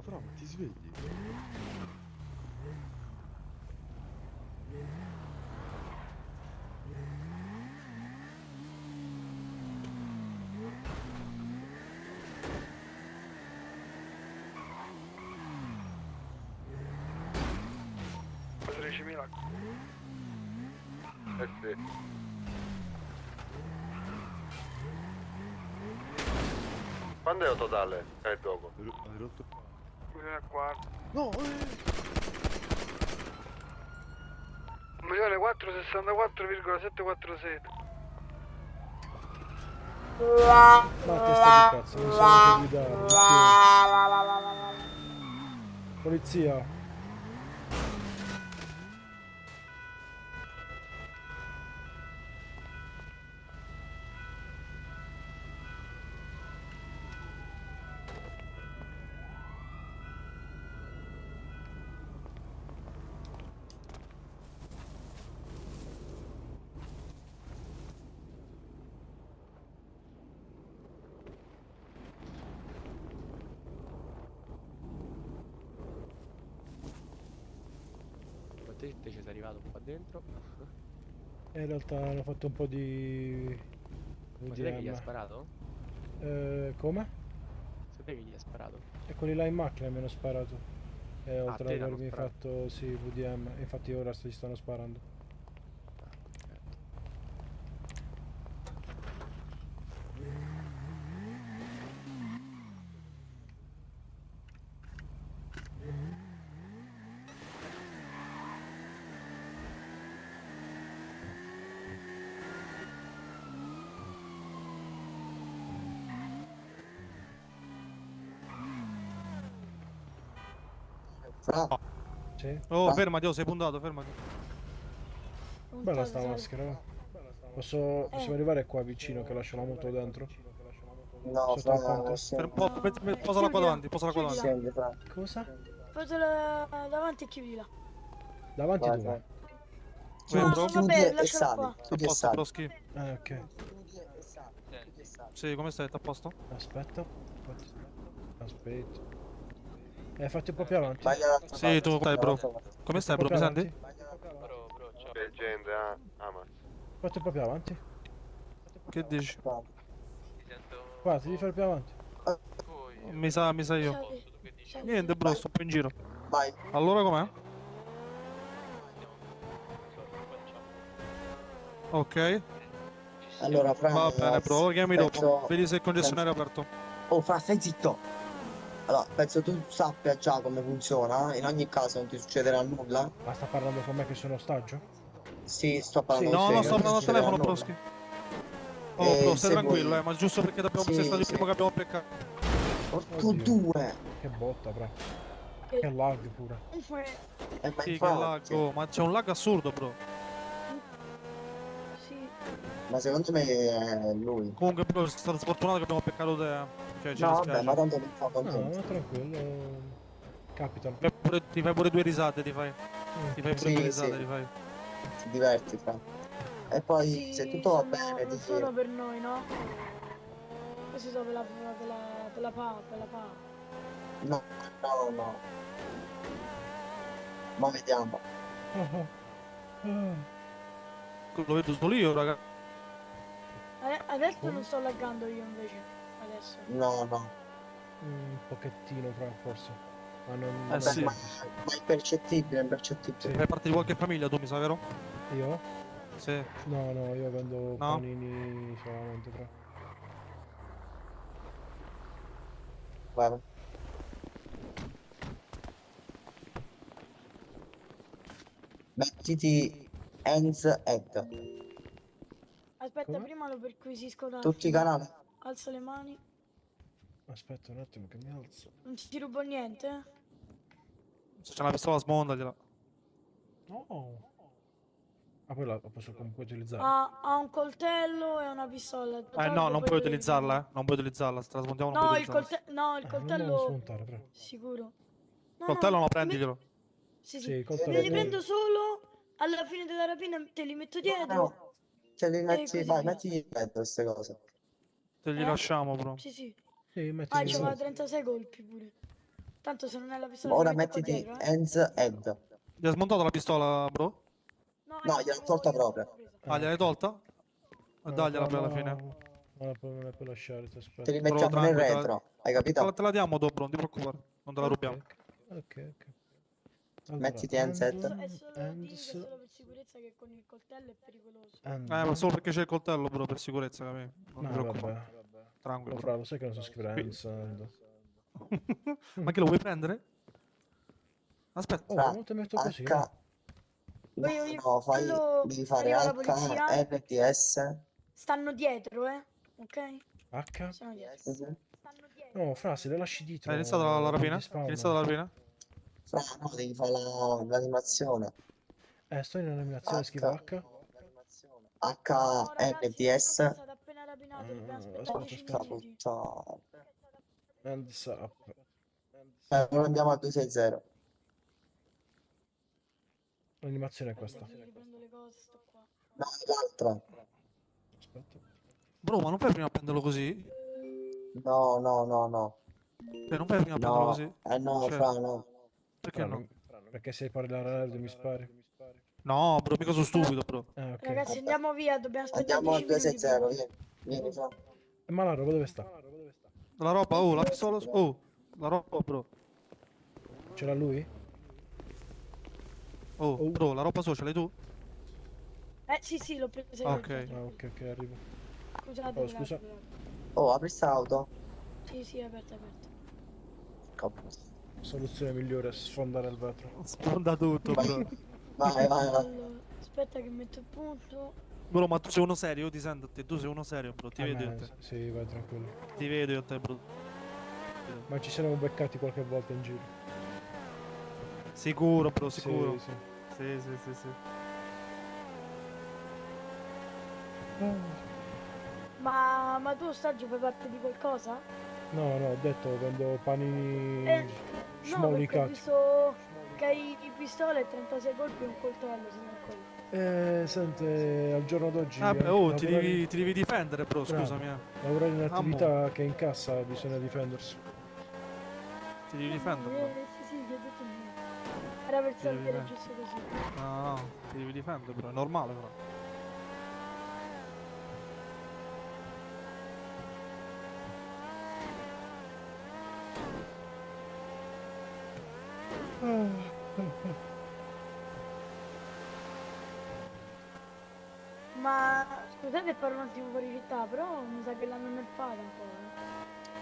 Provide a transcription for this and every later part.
fra, ma ti svegli? Per 13.000. Sì. Quando è il totale? Dopo. Hai rotto? 1.400.000. No, 1.464,747. Ma testa di cazzo, non so neanche guidare. Perché? Polizia. Quante te ci sei arrivato qua dentro? In realtà hanno fatto un po' di Ma siete che gli ha UDM. sparato? Come? Siete che gli ha sparato? E quelli là in macchina mi hanno sparato. E Ah, oltre te ad l'hanno avermi sparato. fatto, sì, VDM. Infatti ora ci stanno sparando. Ah, perfetto. Fra, Sì? Oh, fra. fermati, oh, sei puntato, fermati. Bella sta maschera, va. Possiamo arrivare qua vicino che lascio la moto dentro? No, Sotto fra, il ponte? scendi, Posala qua davanti, posala qua davanti. scendi, fra. Cosa? Fatela davanti e chiudila. Davanti Vai, dove? vai. Uè, Ah, bro. Chiudi vabbè, e lascialo sali, qua. A chiudi e posto, sali. broschi. Ok. Chiudi e sali, chiudi e sali. Sì, come stai? A posto? Aspetta. Aspetta. Fatti un po' più avanti. Vai dall'altra Sì, parte, tu stai, bro. dall'altra parte. Come Fatti un stai, po' bro? più Mi avanti. senti? Vai dall'altra parte. Che gente, Amas. Fatti un po' più avanti. Che dici? Fra. Guarda, ti devi fare più avanti. Mi sa io. Sali, sali. Niente, bro, sto più in giro. Vai. Allora com'è? Ok. Allora, fra, Va bene, bro. Lo chiami dopo. penso, Vedi se il concessionario è penso... aperto. Oh, fra, stai zitto. Allora, penso tu sappia già come funziona. In ogni caso non ti succederà nulla. Ma sta parlando con me che sono ostaggio? Sì, sto Sì, parlando con No, te, no, che sto non ti parlando al succederà telefono, nulla. broschi. Oh, bro, stai tranquillo, Segui... ma giusto perché sei stato Sì, il sì. primo che abbiamo beccato. Porco Oddio. due. Che botta, bro. Che lag pure. Comunque, Ma Sì, che lag, infatti... oh, ma c'è un lag assurdo, bro. sì. Ma secondo me è lui. Comunque, bro, sei stato sfortunato che abbiamo beccato te. Cioè, ci No, vabbè, ma dispiace. tanto non fa No, niente. ma tranquillo. Capitano. Ti fai pure due risate, ti fai. Ti fai pure due Sì, risate, sì, ti fai. ti diverti, fra. E poi, se Questi tutto va bene, non ti... sono per noi, no? Questi sono per la PA, per la PA. No, no, no. Ma vediamo. Oh, oh. Oh. Lo vedo solo io, raga. Adesso non sto laggando io invece. Adesso. No, no. Un pochettino, fra, forse. Ma non Vabbè, sì. ma è impercettibile, è impercettibile. Sì. Fai parte di qualche famiglia tu, mi sa, vero? Io? Sì. No, no, io vendo No? panini solamente, fra. Vai. Mettiti hands head. Aspetta, Come? prima lo perquisisco da Tutti i fino. canali. Alza le mani. Aspetta un attimo che mi alzo. Non ti rubo niente, eh? Se c'è una pistola, smontagliela. Oh. Ah, poi la posso comunque utilizzare. Ha un coltello e una pistola. No, Tolgo non poi puoi te le utilizzarla, rivendono. Non puoi utilizzarla. Se te la smontiamo, non puoi No, utilizzarla. il Non devo coltello. smontare, fra. Sicuro. No, Coltello no. no, prenditelo. Sì, Sì, sì. il Me coltello li poi. prendo solo alla fine della rapina, te li metto No, dietro no. Ce li e metti, così vai, via. metti in mezzo queste cose. Te li Eh? lasciamo, bro. Sì, sì. Sì, Ah, mettili Sì, c'aveva là. sì. 36 colpi pure. Tanto se non è la pistola Ora ti metto qua mettiti dietro, hands head. Gli hai smontato la pistola, bro? No, No, gliel'ho tolta proprio. Ah, gliel'hai ok. tolta? No, Dagliela però poi alla fine. non la puoi lasciare, ti Te li aspetta. Bro, mettiamo nel tranquillo, retro. Hai capito? te la diamo dopo, non ti preoccupare. Non te la Ok, rubiamo. ok. Allora, Mettiti handset. È solo digli che è solo per sicurezza che con il coltello è pericoloso. Ma solo perché c'è il coltello, bro, per sicurezza, capito? Non ti No, preoccupare. vabbè. Tranquillo, Lo bro. fra, lo sai che non so scrivere Hands. Ma che lo vuoi prendere? Aspetta. Oh, Fra non te metto così, H. no? No, Io- no, quando devi fare arriva la H, polizia, RTS. stanno dietro, ok? H? Stanno dietro. Mhm. Stanno dietro. No, fra, se le lasci dietro Hai iniziato la ti rapina? Hai iniziato spawnano. la rapina? Fra, no, devi fare l'animazione. Sto in eliminazione, H. scrivo H. No, ragazzi, il trucco è HNDS. stato appena rapinato, dobbiamo aspettare Aspetta, 10 aspetta. minuti. Puttana. Hands up. Ora andiamo a 260. L'animazione è questa. Aspetta, riprendo le cose, sto qua. No, l'altra. Aspetta. Bro, ma non fai prima a prenderlo così? No, no, no, no. Cioè, non fai prima a prenderlo No, così? no, Cioè, fra, no. perché no? Perché sei parlare mi spari? No, bro, mica sono stupido, bro. Ah, ok. Ragazzi, andiamo via, dobbiamo aspettare Andiamo a 10 minuti. 260, prima. vieni. Vieni, fra. Ma la roba dove sta? La roba, oh, la pistola. Oh, la roba, bro. Ce l'ha lui? Oh, Oh. bro, la roba so, ce l'hai tu? Sì, l'ho presa Ah, io. ok. Ah, ok, arrivo. Scusate, Oh, scusa. Oh, apri sta auto. Sì, è aperta. Cavolo. Soluzione migliore è sfondare il vetro. Sfonda tutto, Vai, bro. vai, vai. Allora, aspetta che metto il punto. Bro, ma tu sei uno serio? Io ti sento a te. Tu sei uno serio, bro. Ti vedo io a te. Sì, vai tranquillo. Ti vedo io a te, bro. Ma ci siamo beccati qualche volta in giro. Sicuro, bro, sicuro. Sì, sì. Sì. Ma tu, Stagio, fai parte di qualcosa? No, ho detto vendo panini No, perché ho smolicati. visto che hai pistole e 36 colpi e un coltello, se non quello. Sente, al giorno d'oggi Ah, beh, anche oh, lavorare, ti devi difendere, bro, Bravo. scusami. lavorare in attività che incassa bisogna difendersi. Ti devi difendere, bro. Sì, che ho detto niente. Era per Sì, sapere dai. giusto così. No, ti devi difendere, bro. È normale, però. Ma scusate per un attimo fuori città, però mi sa che l'hanno nerfata un po'.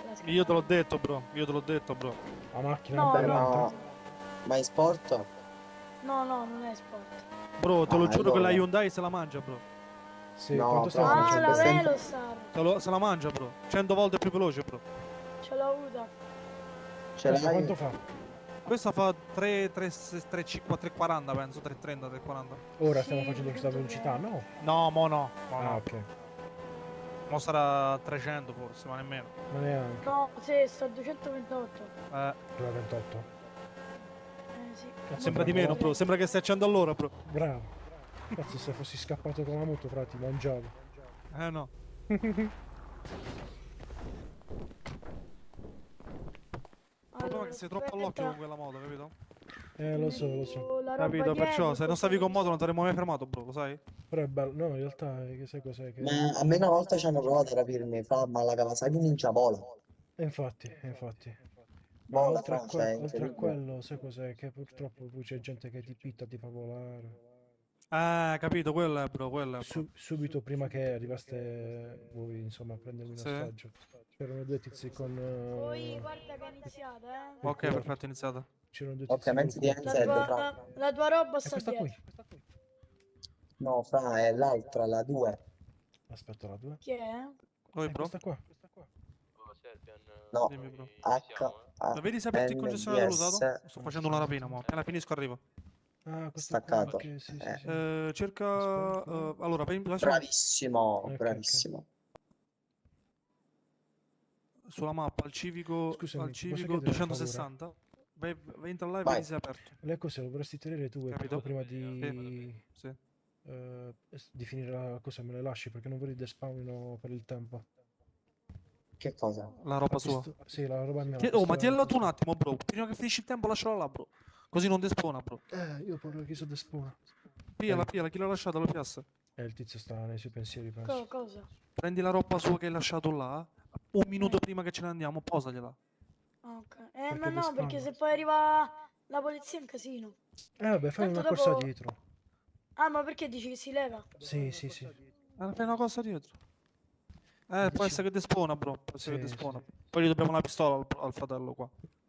La schermata. Io te l'ho detto, bro. Io te l'ho detto, bro. La macchina No, è Beh, no. lenta. ma in sport? No, non è sport. Bro, te lo Ah, giuro che la allora. Hyundai se la mangia, bro. Sì, No, quanto stiamo bravo. Ah, facendo? la 500. Velostar. Se la mangia, bro. 100 volte più veloce, bro. Ce l'ho avuta. Ce Questo l'hai? quanto fa? Questa fa 340, penso. 330, 340. Ora Sì, stiamo facendo questa tutto velocità? bene. No. No, mo no. Mo Ah, no. ok. Mo sarà 300 forse, ma nemmeno. Ma neanche. No, sì, sto a 228. Eh, Sono 28. Sì. sembra di meno, bro. Sembra che stai a 100 all'ora, bro. Bravo. Cazzo, se fossi scappato con la moto, fra ti mangiavo. No. Il problema è che sei troppo all'occhio con quella moto, capito? Lo so. La roba Capito? Perciò dietro, se non stavi con moto non ti avremmo mai fermato, bro, lo sai? Però è bello. No, in realtà, che sai cos'è? Che... Ma a me una volta ci hanno provato a rapirmi, fra, ma la Kawasaki Ninja vola. Infatti. Ma Vola, fra, cioè, è oltre a incredibile. quello, sai cos'è? Che purtroppo poi c'è gente che ti pitta, ti fa volare. Capito, quello è, bro, quello è, bro. Subito prima che arrivaste voi, insomma, a prendermi in Sì. ostaggio. C'erano due tizi con... Poi guarda che è iniziata, il Ok, cuore. perfetto, iniziata. C'erano due Ok, tizi col metti di cuore. handset, fra. la tua roba E sta questa qui? dietro. No, fra, è l'altra, la 2. Aspetta, la due. Chi è? Poi, bro. Questa qua. No, Dimmi, bro. H, Vedi se aperti il concessionario dell'usato? NDS, Sto facendo una rapina, mo. Appena finisco arrivo. Ah, questa qua. staccato. Ok, sì. Cerca... Aspetta. allora, Bravissimo, Ok. bravissimo. sulla mappa al civico, Scusami, ti posso chiedere un 260. Vai entra là e Vai. vedi se è aperto. Le cose lo vorresti tenere tu e Capito? poco prima di Sì. finire la cosa me le lasci perché non vorrei despawnino per il tempo. Che cosa? La roba sua. Sì, la roba mia. Oh, ma tienila tu un attimo, bro. Prima che finisci il tempo, lasciala là, bro. Così non despona, bro. Io parlo chi sono despona. Pigliala, chi l'ha lasciata, lo piazza. Il tizio sta nei suoi pensieri, penso. Cosa? Prendi la roba sua che hai lasciato là. Un minuto prima che ce ne andiamo, posagliela. Ah, ok. Ma Perché no, perché despawn? se poi arriva la polizia è un casino. Vabbè, fai Tanto una corsa dopo- dietro. Ah, ma perché dici che si leva? Sì, sì, sì. Fai una cosa dietro. Può Dici- essere che despona, bro. Può essere che Sì, despona. sì. Poi gli dobbiamo una pistola al fratello qua.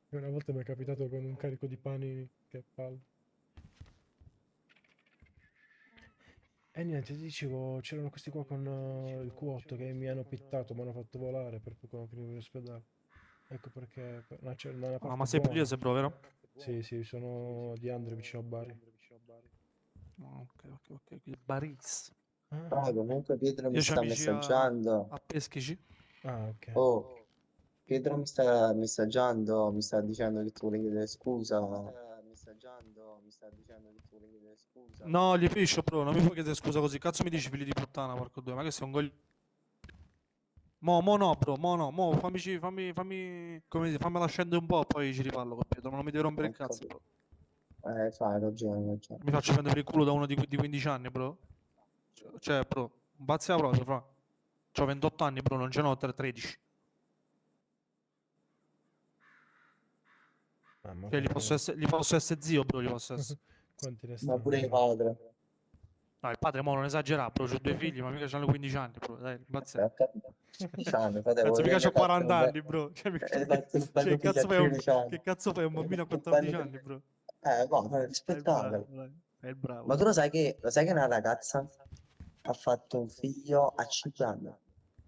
Una volta mi è capitato con un carico di pani, che palle. E niente, ti dicevo, c'erano questi qua con il Q8 che mi hanno pittato, mi hanno fatto volare per poi quando finivo l'ospedale. Ecco perché, no, c'è una Ah, parte ma sei buona. pugliese, bro, vero? Sì, sì, sono di Andre vicino a Bari. Ok. Quindi Baris. Ah, comunque Pietro mi Io c'ho sta amici messaggiando. a Peschici. Ah, ok. Oh, Pietro mi sta messaggiando, mi sta dicendo che tu vuole chiedere scusa. No, gli piscio, bro. Non mi puoi chiedere scusa così. Cazzo mi dici figli di puttana, porco due. Ma che sei un coglione? Mo no, bro. Mo no. Mo come dire, fammela scendere un po', poi ci riparlo con Pietro. Ma non mi devi rompere il Ho cazzo, capito. bro. Fai ragione. Mi faccio prendere per il culo da uno di 15 anni, bro. Cioè, bro. Un pazzia proprio, fra. C'ho 28 anni, bro. Non ce n'ho 13. Mamma, Cioè, gli posso essere zio, bro. Gli posso essere. quanti ne Ma stanno? pure il padre. No, il padre, mo non esagera, bro. C'ho 2 figli, ma mica c'hanno 15 anni, bro. Dai, pazzia. Ho capito. 15 anni, fratello. Cazzo, mica hai c'ho fatto 40 un bel- anni, bro. Cioè, hai fatto un bello che cazzo fai un... figlio a 15 anni. Che cazzo fai un Hai bambino a fatto un 14 bello anni, bro? guarda, È il rispettabile. bravo, dai. È il bravo. Ma tu lo sai che una ragazza ha fatto un figlio a 5 anni?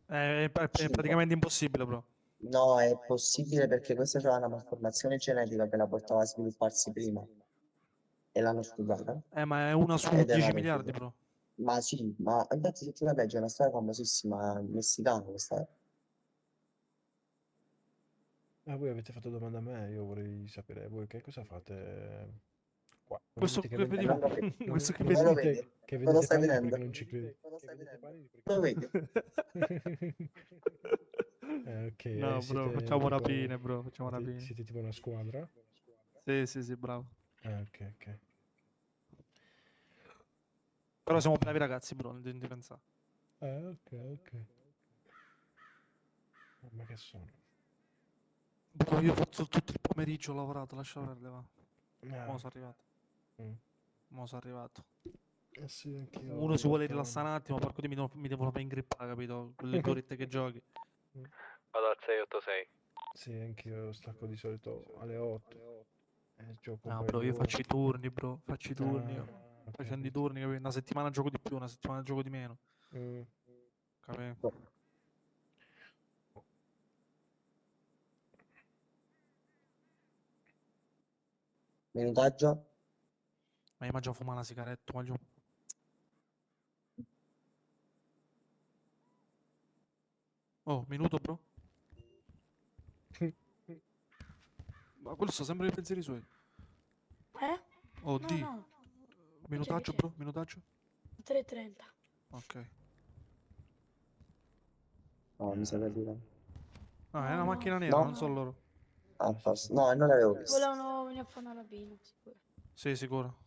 È 5. praticamente impossibile, bro. No, è possibile perché questa c'era una malformazione genetica che la portava a svilupparsi prima e l'hanno studiata Ma è una su ed è 10 nato il miliardi, figlio. bro. Ma sì, ma infatti se tu la leggi è una storia famosissima, messicana questa. Ah, voi avete fatto domanda a me, io vorrei sapere voi che cosa fate qua. Non mi Questo dite che che E vedi, non lo vedi. questo che non mi Non lo vedi. vedi? dite che Non lo vendete stai panini perché vedendo? non ci credo. Non lo vedi? Ok, No, bro, siete facciamo tipo... rapine, bro. Facciamo rapine. Siete tipo una squadra? Sì, bravo. Ok. Però siamo bravi ragazzi, bro, non devi pensare. Ok. Ma che sono? Bro, io ho fatto tutto il pomeriggio, ho lavorato, lascia perdere, va. Ah, Mo' sono arrivato. mm. Mo' sono arrivato. Sì, anch'io Uno ho si vuole fatto- rilassare un attimo, porco Dio, mi devono fare ingrippare, capito? Quelle 2 orette che giochi. Vado al 686. Sì, anch'io stacco di solito alle 8. Gioco un No, paio bro, di io ore. faccio i turni, bro. Faccio i turni. Ah, Io. ho Facendo i capito. turni, capito? Una settimana gioco di più, una settimana gioco di meno. Mm. Capito? Minutaggio? Ma io mangio fumare una sigaretta, mangio... Oh, minuto, bro. Ma quello sta sempre nei pensieri suoi. Oh, No, D. no. Minutaggio, C'è. bro, minutaggio. 3:30. Ok. No, mi sa che arriva. No, è una macchina nera, No? non so loro. Ah, posto. No, non l'avevo visto. Volevano venire a fare una rapina, sicuro. Sì, sicuro.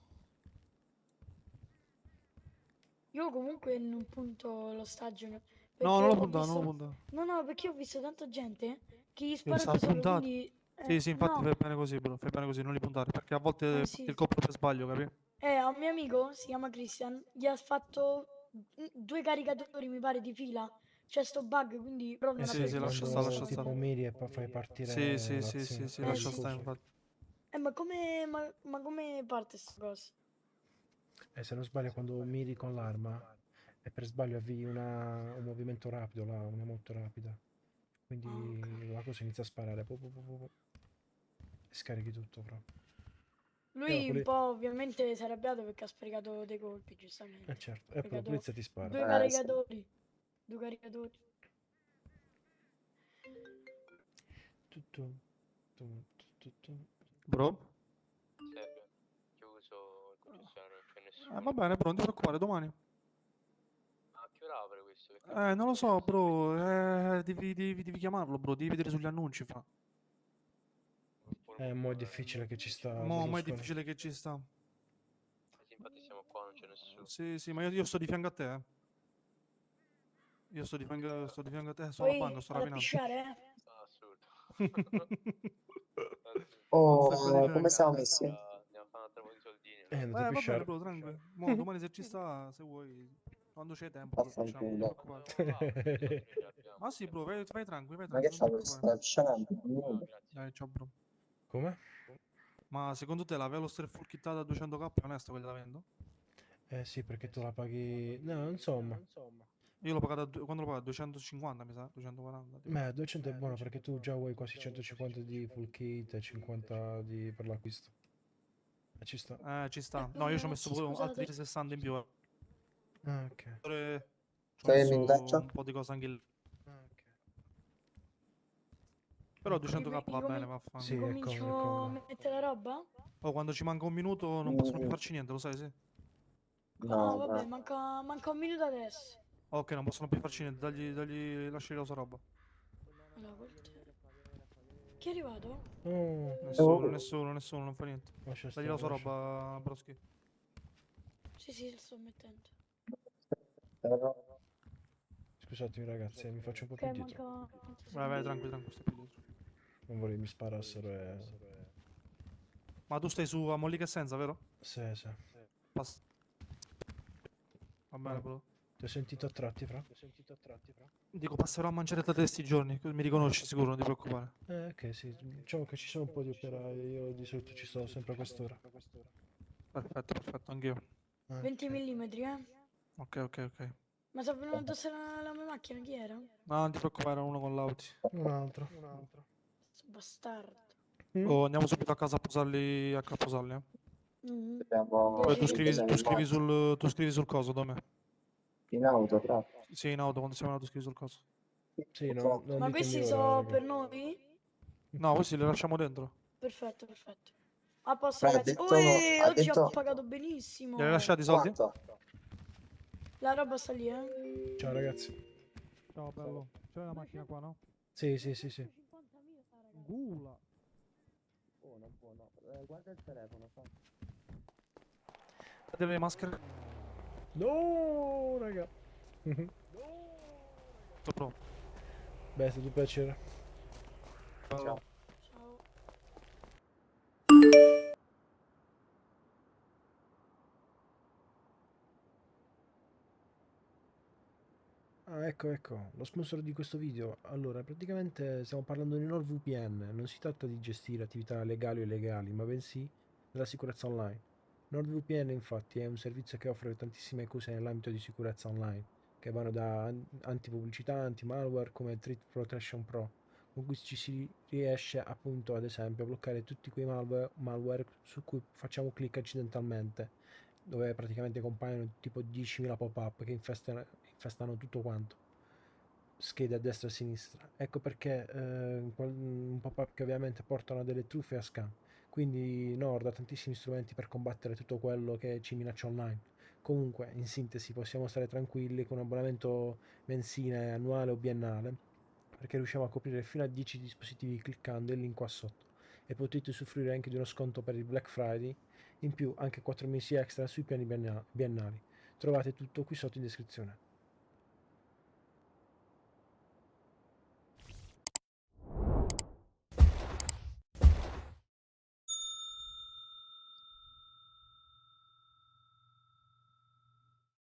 Io comunque in un punto lo stagio. No, Perché non lo ho puntare, non visto... lo puntare. No, perché ho visto tanta gente che gli Sta spara da solo, puntato. quindi... Sì, infatti no, fai bene così, bro. Fai bene così, non li puntare. Perché a volte sì. parti il colpo per sbaglio, capi? A un mio amico, si chiama Christian, gli ha fatto 2 caricatori, mi pare, di fila. C'è sto bug, quindi proprio non ha Sì, preso lascia nessuno stare, di lascia Quando tipo stare. miri e poi fai partire Sì, l'azione. lascia sì. stare, infatti. Ma come parte sta cosa? E se non sbaglio quando miri con l'arma e per sbaglio avvii un movimento rapido, una moto rapida. Quindi la cosa inizia a sparare. E scarichi tutto proprio. Lui un po' ovviamente si è arrabbiato perché ha sprecato dei colpi, giustamente. Certo, e poi la Sprecato polizia ti spara. 2 Sì. caricatori. 2 caricatori. Tutto. Bro? Serve. Chiuso il commissario, non c'è nessuno. Va bene, bro, non ti preoccupare, domani. A che ora apre questo? Non lo so, bro. Devi chiamarlo, bro. Devi vedere sugli annunci, fa. Mo' è difficile che ci sta Mo è Berlusconi. difficile che ci sta. Sì, infatti siamo qua, non c'è nessuno. Sì, sì, ma io sto di fianco a te, eh. Io sto di fianco a te, sto alla Poi banca, sto vado a rapinando. pisciare, Assurdo. Oh, come siamo messi? Andiamo a fare un altro po' di soldini. Andate a Va bene, pisciare. bro, tranquillo. Mo domani se ci sta, se vuoi, quando c'è tempo, lo facciamo, non ti Vaffanculo. preoccupare. Ma sì, bro, vai tranquillo, Ma che non fa ti questo? preoccupare. Pisciamento? Dai, ciao, bro. Come? Ma secondo te la Veloster full kittata a 200k è onesto quella da vendo? Eh sì, perché tu la paghi... No, insomma. Io l'ho pagata, quando l'ho pagata? 250 mi sa, 240. tipo. Beh, 200 è buono perché tu già vuoi quasi 150 di full kit e 50 per l'acquisto. Ci sta. Ci sta. No, io ci ho messo Ragazzi, pure scusate. altri 60 in più. Ah, ok. Ci ho Che messo mi caccia? un po' di cose anche lì. Ah, ok. Però 200k va Incomin- bene, vaffanculo. Sì, è comodo, è Comincio a comodo. mettere la roba? Oh, quando ci manca un minuto non possiamo più farci niente, lo sai, sì? No, No, vabbè, no. manca un minuto adesso. Ok, non possono più farci niente, lasciali la sua roba. Allora, chi è arrivato? Oh, Nessuno, non fa niente. lascia Dagli la stare, sua lascia. roba, Broschi. Sì, lo sto mettendo. Scusatemi ragazzi, mi faccio un po' Ok, più dietro. manca... Vai, tranquillo, stai più dietro. Non vorrei mi sparassero e... Ma tu stai su a Mollica e Senza, vero? Sì, sì. Pass. Va bene, Ah. bro. Ti ho sentito a tratti, fra? Dico, passerò a mangiare da te sti giorni, così mi riconosci sicuro, non ti preoccupare. Ok, sì. Diciamo che ci sono un po' di operai, io di solito ci sto sempre a quest'ora. Perfetto, anch'io. 20 Ok. mm, Ok. Ma sta venuto addosso la mia macchina, chi era? No, non ti preoccupare, era uno con l'Audi. Un altro. Sto bastardo. Oh, andiamo subito a casa a posarli, eh. Mhm. Abbiamo Poi 10 centimetri. tu scrivi sul coso, da me. in auto, però. Sì, in auto, quando siamo andati scrivi sul coso. Sì, non Ma ditemi questi ora, sono raga. per noi? No, questi li lasciamo dentro. Perfetto. A posto, Però ha ragazzi. detto, ha Oggi ho detto pagato benissimo. Li hai lasciati i soldi? quanto? La roba sta lì, eh? Ciao ragazzi. Ciao, bello. C'è la macchina qua, no? Sì. Gula. Oh, non può, no. Guarda il telefono, fa. Vedete le maschere? No, raga. Tutto pro. Beh, è stato un piacere. Ciao. Ciao. Ah, ecco, lo sponsor di questo video. Allora, praticamente stiamo parlando di NordVPN. Non si tratta di gestire attività legali o illegali, ma bensì della sicurezza online. NordVPN, infatti, è un servizio che offre tantissime cose nell'ambito di sicurezza online, che vanno da antipubblicità, anti-malware come Threat Protection Pro, con cui ci si riesce appunto, ad esempio, a bloccare tutti quei malware su cui facciamo clic accidentalmente, dove praticamente compaiono tipo 10.000 pop-up che infestano tutto quanto, schede a destra e a sinistra. Ecco perché un pop-up che ovviamente portano a delle truffe e a scam. Quindi Nord ha tantissimi strumenti per combattere tutto quello che ci minaccia online. Comunque, in sintesi, possiamo stare tranquilli con un abbonamento mensile, annuale o biennale, perché riusciamo a coprire fino a 10 dispositivi cliccando il link qua sotto. E potete usufruire anche di uno sconto per il Black Friday, in più anche 4 mesi extra sui piani biennali. Trovate tutto qui sotto in descrizione.